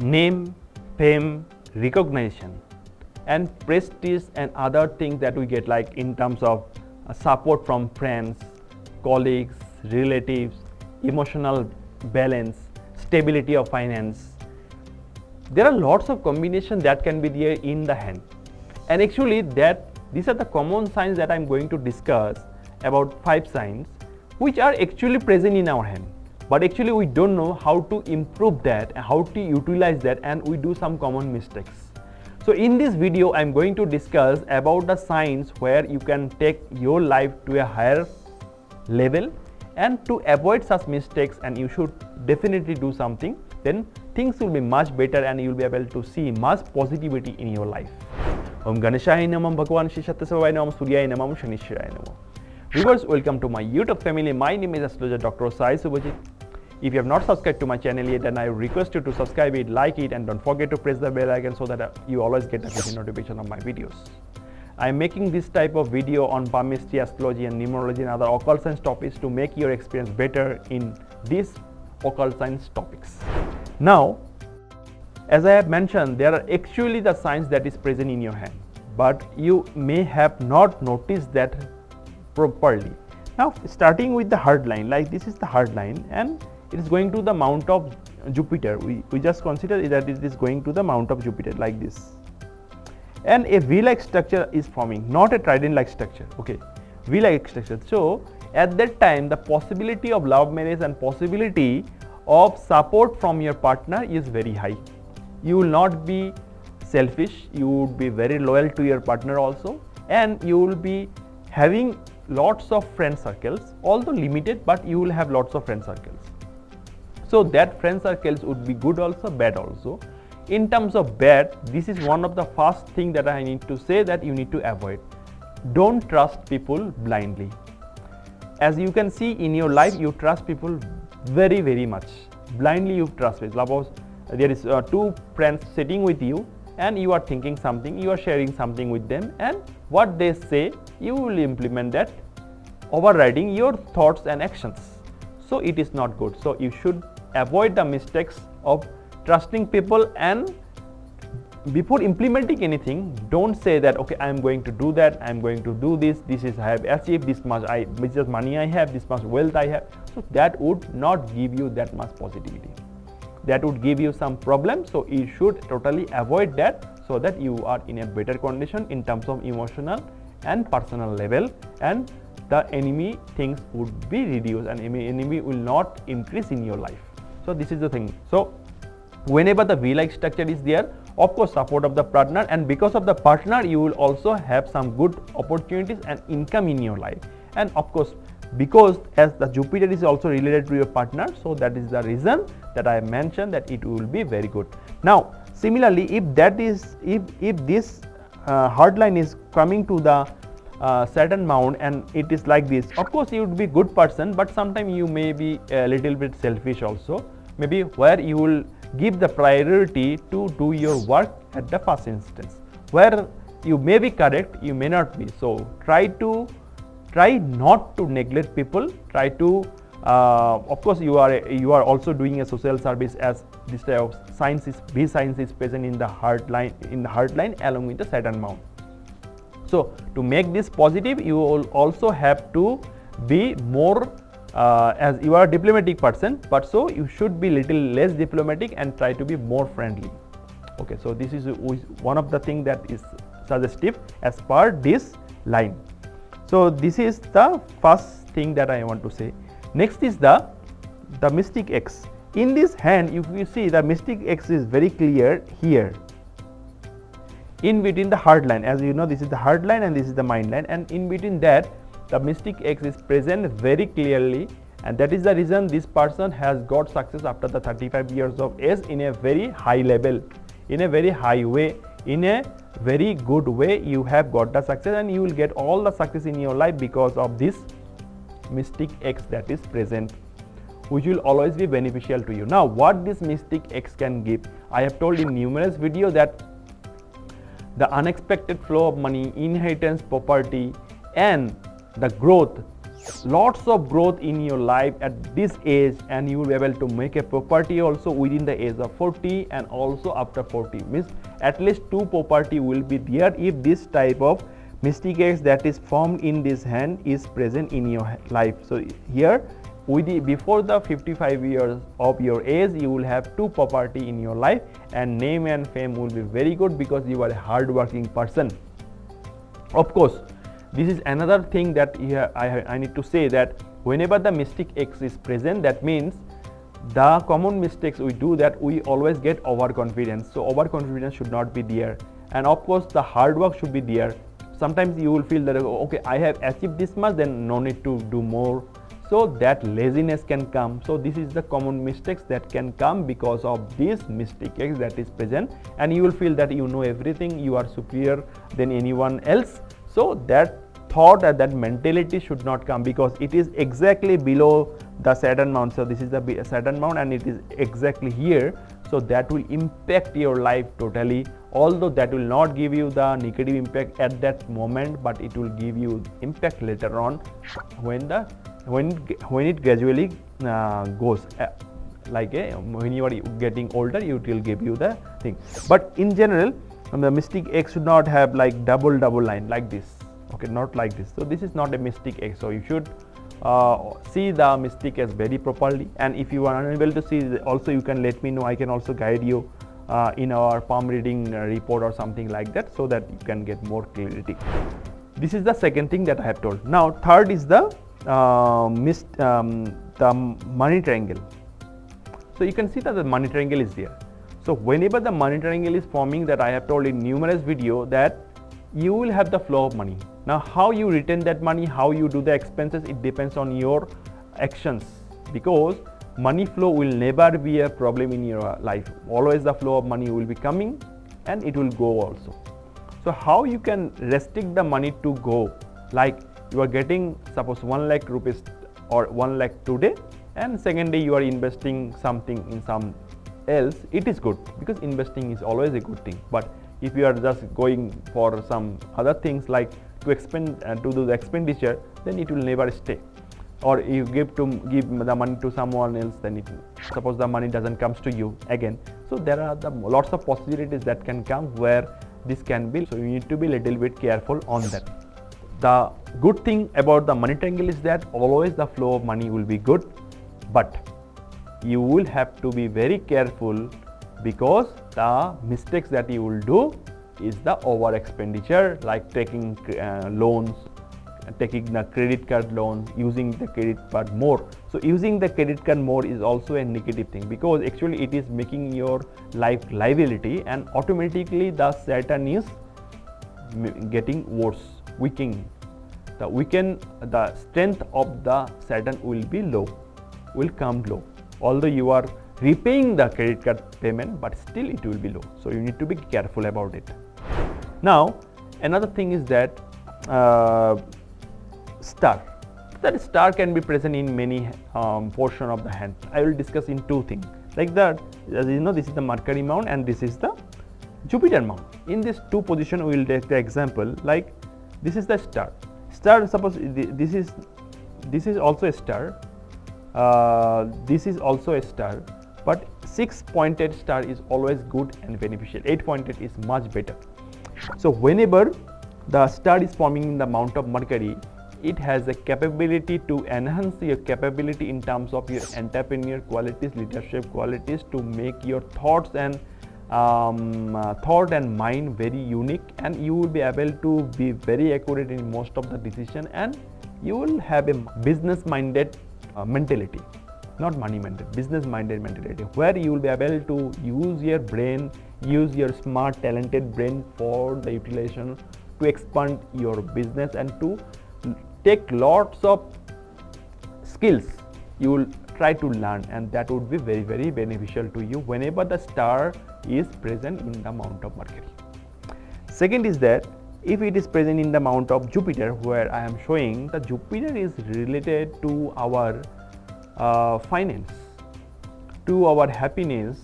name, fame, recognition, and prestige and other things that we get, like in terms of support from friends, colleagues, relatives, emotional balance, stability of finance. There are lots of combinations that can be there in the hand, and actually these are the common signs that I am going to discuss about 5 signs which are actually present in our hand, but actually we don't know how to improve that and how to utilize that, and we do some common mistakes. So in this video I am going to discuss about the signs where you can take your life to a higher level, and to avoid such mistakes, and you should definitely do something, then things will be much better and you will be able to see much positivity in your life. Om Ganeshaya Namam, Bhagwan Shri Satyasavaya Namam, Suryaya Namam, Shanishiraya Namam. Viewers, welcome to my YouTube family. My name is Astrologer Dr. Sai Suvajit. If you have not subscribed to my channel yet, then I request you to subscribe it, like it, and don't forget to press the bell icon so that you always get the notification of my videos. I am making this type of video on palmistry, astrology, and numerology and other occult science topics to make your experience better in these occult science topics. Now, as I have mentioned, there are actually the signs that is present in your hand, but you may have not noticed that properly. Now, starting with the hardline, like this is the hardline, and it is going to the mount of Jupiter. We just consider that it is going to the mount of Jupiter like this, and a V-like structure is forming, not a trident-like structure. Okay, V-like structure. So at that time, the possibility of love marriage and possibility of support from your partner is very high. You will not be selfish, you would be very loyal to your partner also, and you will be having lots of friend circles, although limited, but you will have lots of friend circles. So that friend circles would be good also, bad also. In terms of bad, this is one of the first thing that I need to say that you need to avoid. Don't trust people blindly. As you can see in your life, you trust people very much. Blindly you trust people. Suppose there is 2 friends sitting with you, and you are thinking something, you are sharing something with them, and what they say, you will implement that, overriding your thoughts and actions. So it is not good. So you should avoid the mistakes of trusting people, and before implementing anything, don't say that, okay, I am going to do that, I am going to do this, this is I have achieved, this much money I have, this much wealth I have. So that would not give you that much positivity. That would give you some problem. So you should totally avoid that, so that you are in a better condition in terms of emotional and personal level, and the enemy things would be reduced and enemy will not increase in your life. So this is the thing. So whenever the V-like structure is there, of course support of the partner, and because of the partner you will also have some good opportunities and income in your life. And of course, because as the Jupiter is also related to your partner, so that is the reason that I mentioned that it will be very good. Now similarly, if this hardline is coming to the Saturn mount and it is like this, of course you would be good person, but sometimes you may be a little bit selfish also, maybe where you will give the priority to do your work at the first instance, where you may be correct, you may not be. So try not to neglect people. Try to of course you are also doing a social service, as this type of science is present in the hardline along with the Saturn mount. So to make this positive, you will also have to be more as you are a diplomatic person, but so you should be little less diplomatic and try to be more friendly. Okay, so this is one of the things that is suggestive as per this line. So this is the first thing that I want to say. Next is the mystic X. In this hand, if you see, the mystic X is very clear here, in between the hard line. As you know, this is the hard line and this is the mind line, and in between that the mystic X is present very clearly, and that is the reason this person has got success after the 35 years of age in a very high level, in a very high way, in a very good way. You have got the success, and you will get all the success in your life because of this mystic X that is present, which will always be beneficial to you. Now what this mystic X can give, I have told in numerous videos that the unexpected flow of money, inheritance, property, and the growth lots of growth in your life at this age, and you will be able to make a property also within the age of 40 and also after 40. Means at least 2 property will be there if this type of mystic eggs that is formed in this hand is present in your life. So here before the 55 years of your age, you will have 2 property in your life, and name and fame will be very good because you are a hard-working person. Of course, this is another thing that I need to say, that whenever the mystic X is present, that means the common mistakes we do, that we always get overconfidence. So overconfidence should not be there, and of course the hard work should be there. Sometimes you will feel that okay, I have achieved this much, then no need to do more. So that laziness can come. So this is the common mistakes that can come because of this mystic X that is present, and you will feel that you know everything, you are superior than anyone else. So that thought and that mentality should not come, because it is exactly below the Saturn mount. So this is the Saturn mount and it is exactly here. So that will impact your life totally, although that will not give you the negative impact at that moment, but it will give you impact later on when it gradually goes. When you are getting older, it will give you the thing. But in general, the mystic X should not have like double line like this. Okay, not like this. So this is not a mystic X. So you should see the mystic X very properly. And if you are unable to see, also you can let me know. I can also guide you in our palm reading report or something like that, so that you can get more clarity. This is the second thing that I have told. Now third is the money triangle. So you can see that the money triangle is there. So whenever the money triangle is forming, that I have told in numerous video, that you will have the flow of money. Now how you retain that money, how you do the expenses, it depends on your actions, because money flow will never be a problem in your life. Always the flow of money will be coming and it will go also. So how you can restrict the money to go, like you are getting suppose 1 lakh rupees or 1 lakh today, and second day you are investing something in some else, it is good, because investing is always a good thing. But if you are just going for some other things like to expend to do the expenditure, then it will never stay. Or you give the money to someone else, then suppose the money doesn't comes to you again. So there are lots of possibilities that can come where this can be. So you need to be little bit careful on that. The good thing about the money triangle is that always the flow of money will be good, but you will have to be very careful, because the mistakes that you will do is the over expenditure, like taking loans, taking the credit card loan, using the credit card more. So using the credit card more is also a negative thing, because actually it is making your life liability, and automatically the Saturn is getting worse, weakening. The strength of the Saturn will be low, will come low. Although you are repaying the credit card payment, but still it will be low. So you need to be careful about it. Now another thing is that star. That star can be present in many portion of the hand. I will discuss in 2 things. Like that, as you know, this is the Mercury mount and this is the Jupiter mount. In these 2 positions, we will take the example. Like this is the star. Star. Suppose this is also a star. This is also a star, but 6-pointed star is always good and beneficial. 8-pointed is much better. So whenever the star is forming in the mount of Mercury, it has a capability to enhance your capability in terms of your entrepreneur qualities, leadership qualities, to make your thoughts and mind very unique, and you will be able to be very accurate in most of the decision, and you will have a business minded mentality, not money minded, business minded mentality, where you will be able to use your brain, use your smart talented brain for the utilization to expand your business and to take lots of skills you will try to learn, and that would be very, very beneficial to you whenever the star is present in the mount of Mercury. Second is that if it is present in the mount of Jupiter, where I am showing the Jupiter is related to our finance, to our happiness,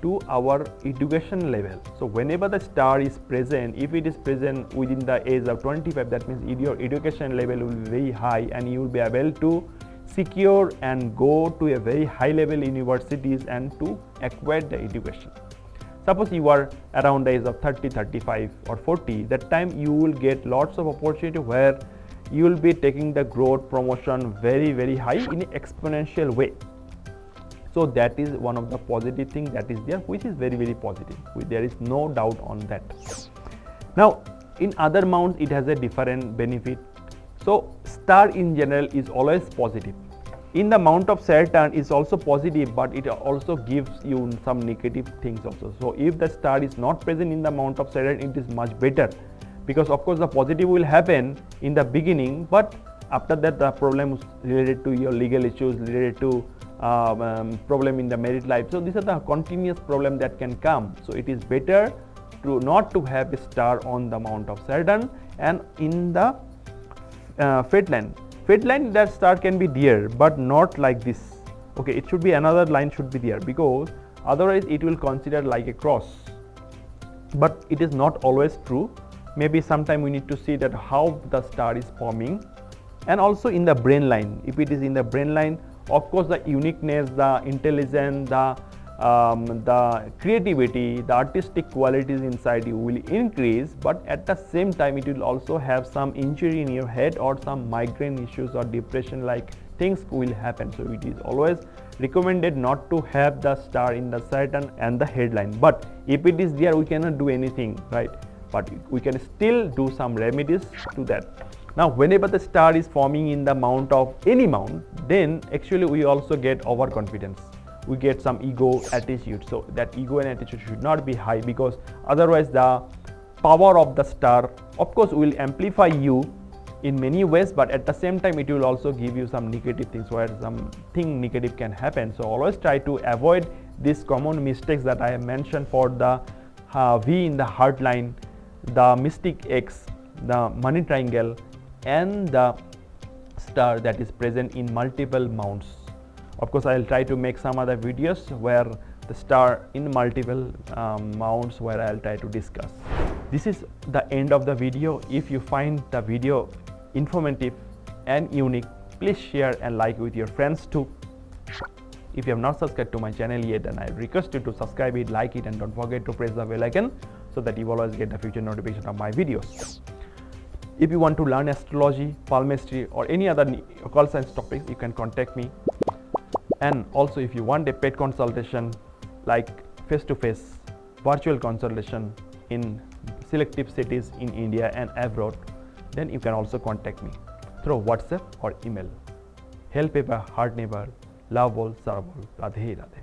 to our education level. So whenever the star is present, if it is present within the age of 25, that means your education level will be very high and you will be able to secure and go to a very high level universities and to acquire the education. Suppose you are around the age of 30, 35 or 40, that time you will get lots of opportunity where you will be taking the growth promotion very high in an exponential way. So that is one of the positive thing that is there, which is very positive. There is no doubt on that. Now in other mounts it has a different benefit. So star in general is always positive. In the mount of Saturn is also positive, but it also gives you some negative things also. So if the star is not present in the mount of Saturn, it is much better, because of course the positive will happen in the beginning, but after that the problems related to your legal issues, related to problem in the married life. So these are the continuous problem that can come. So it is better to not to have a star on the mount of Saturn. And in the fate line, that star can be there, but not like this. Okay, it should be another line should be there, because otherwise it will consider like a cross. But it is not always true. Maybe sometime we need to see that how the star is forming. And also in the brain line, if it is in the brain line, of course the uniqueness, the intelligence, the creativity, the artistic qualities inside you will increase, but at the same time it will also have some injury in your head or some migraine issues or depression like things will happen. So it is always recommended not to have the star in the Saturn and the headline. But if it is there, we cannot do anything, right? But we can still do some remedies to that. Now whenever the star is forming in the mount of any mount, then actually we also get overconfidence. We get some ego attitude. So that ego and attitude should not be high, because otherwise the power of the star of course will amplify you in many ways, but at the same time it will also give you some negative things where something negative can happen. So always try to avoid these common mistakes that I have mentioned for the V in the Hardline, the Mystic X, the money triangle, and the star that is present in multiple mounts. Of course I will try to make some other videos where the star in multiple mounts, where I will try to discuss. This is the end of the video. If you find the video informative and unique, please share and like with your friends too. If you have not subscribed to my channel yet, then I request you to subscribe it, like it, and don't forget to press the bell icon so that you always get the future notification of my videos. If you want to learn astrology, palmistry, or any other occult science topics, you can contact me. And also if you want a paid consultation like face-to-face virtual consultation in selective cities in India and abroad, then you can also contact me through WhatsApp or email. Help ever, heart never, love all, serve all. Radhe Radhe.